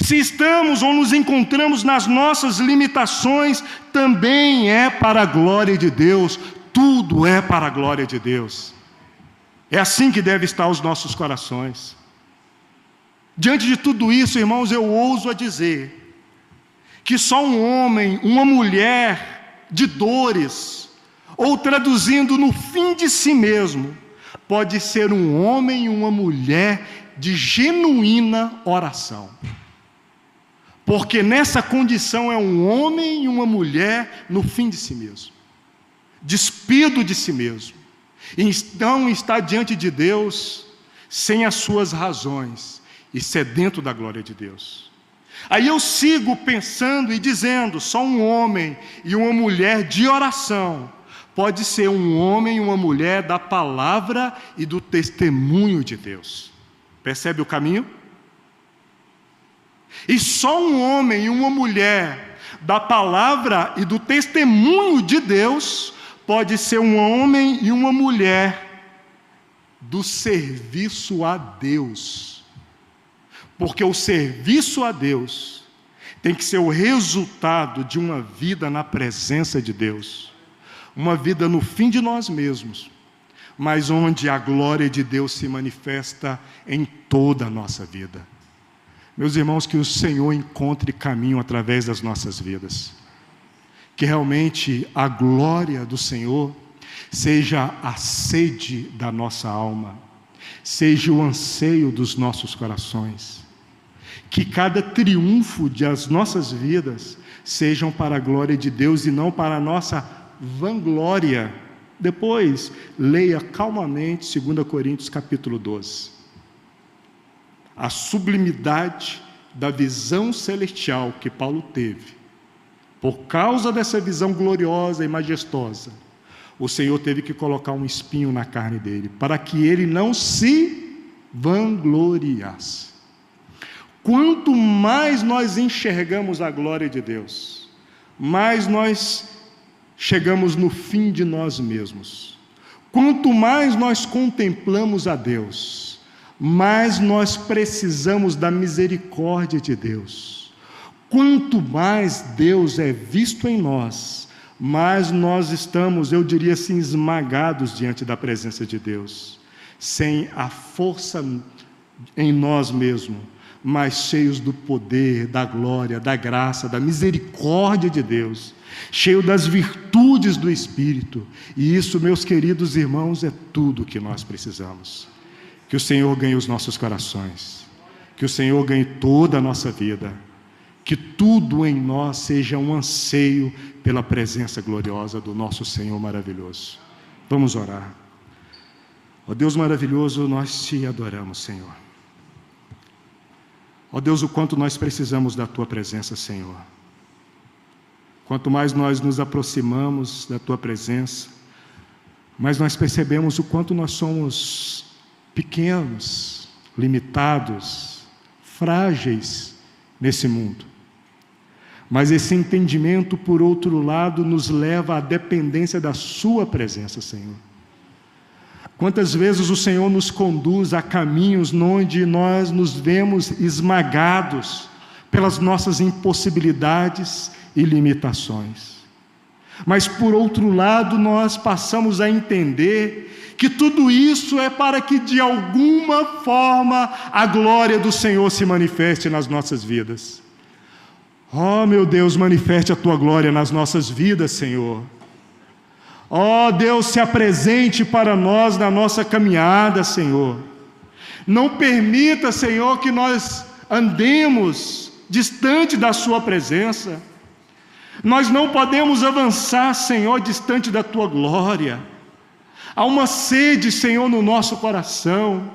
Se estamos ou nos encontramos nas nossas limitações, também é para a glória de Deus. Tudo é para a glória de Deus. É assim que deve estar os nossos corações. Diante de tudo isso, irmãos, eu ouso a dizer que só um homem, uma mulher de dores, ou traduzindo no fim de si mesmo, pode ser um homem e uma mulher de genuína oração. Porque nessa condição é um homem e uma mulher no fim de si mesmo, despido de si mesmo. Então está diante de Deus sem as suas razões e sedento da glória de Deus. Aí eu sigo pensando e dizendo: só um homem e uma mulher de oração pode ser um homem e uma mulher da palavra e do testemunho de Deus. Percebe o caminho? E só um homem e uma mulher da palavra e do testemunho de Deus pode ser um homem e uma mulher do serviço a Deus. Porque o serviço a Deus tem que ser o resultado de uma vida na presença de Deus. Uma vida no fim de nós mesmos, mas onde a glória de Deus se manifesta em toda a nossa vida. Meus irmãos, que o Senhor encontre caminho através das nossas vidas. Que realmente a glória do Senhor seja a sede da nossa alma, seja o anseio dos nossos corações. Que cada triunfo das nossas vidas sejam para a glória de Deus e não para a nossa vanglória. Depois, leia calmamente 2 Coríntios capítulo 12. A sublimidade da visão celestial que Paulo teve. Por causa dessa visão gloriosa e majestosa, o Senhor teve que colocar um espinho na carne dele, para que ele não se vangloriasse. Quanto mais nós enxergamos a glória de Deus, mais nós chegamos no fim de nós mesmos. Quanto mais nós contemplamos a Deus, mais nós precisamos da misericórdia de Deus. Quanto mais Deus é visto em nós, mais nós estamos, eu diria assim, esmagados diante da presença de Deus, sem a força em nós mesmos, mas cheios do poder, da glória, da graça, da misericórdia de Deus, cheio das virtudes do Espírito. E isso, meus queridos irmãos, é tudo o que nós precisamos. Que o Senhor ganhe os nossos corações, que o Senhor ganhe toda a nossa vida, que tudo em nós seja um anseio pela presença gloriosa do nosso Senhor maravilhoso. Vamos orar. Ó Deus maravilhoso, nós te adoramos, Senhor. Ó Deus, o quanto nós precisamos da Tua presença, Senhor. Quanto mais nós nos aproximamos da Tua presença, mais nós percebemos o quanto nós somos pequenos, limitados, frágeis nesse mundo. Mas esse entendimento, por outro lado, nos leva à dependência da Sua presença, Senhor. Quantas vezes o Senhor nos conduz a caminhos onde nós nos vemos esmagados pelas nossas impossibilidades e limitações. Mas, por outro lado, nós passamos a entender que tudo isso é para que, de alguma forma, a glória do Senhor se manifeste nas nossas vidas. Oh, meu Deus, manifeste a Tua glória nas nossas vidas, Senhor. Oh, Deus, se apresente para nós na nossa caminhada, Senhor. Não permita, Senhor, que nós andemos distante da Sua presença. Nós não podemos avançar, Senhor, distante da Tua glória. Há uma sede, Senhor, no nosso coração,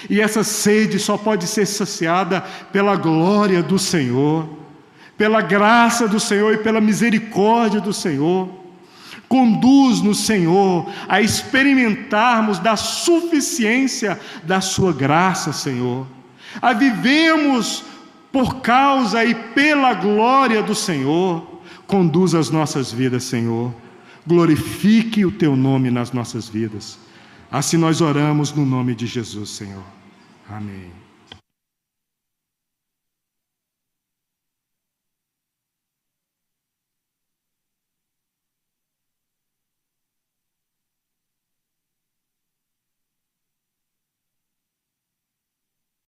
e essa sede só pode ser saciada pela glória do Senhor, pela graça do Senhor e pela misericórdia do Senhor. Conduz-nos, Senhor, a experimentarmos da suficiência da Sua graça, Senhor. A vivemos por causa e pela glória do Senhor. Conduz as nossas vidas, Senhor. Glorifique o Teu nome nas nossas vidas. Assim nós oramos no nome de Jesus, Senhor. Amém.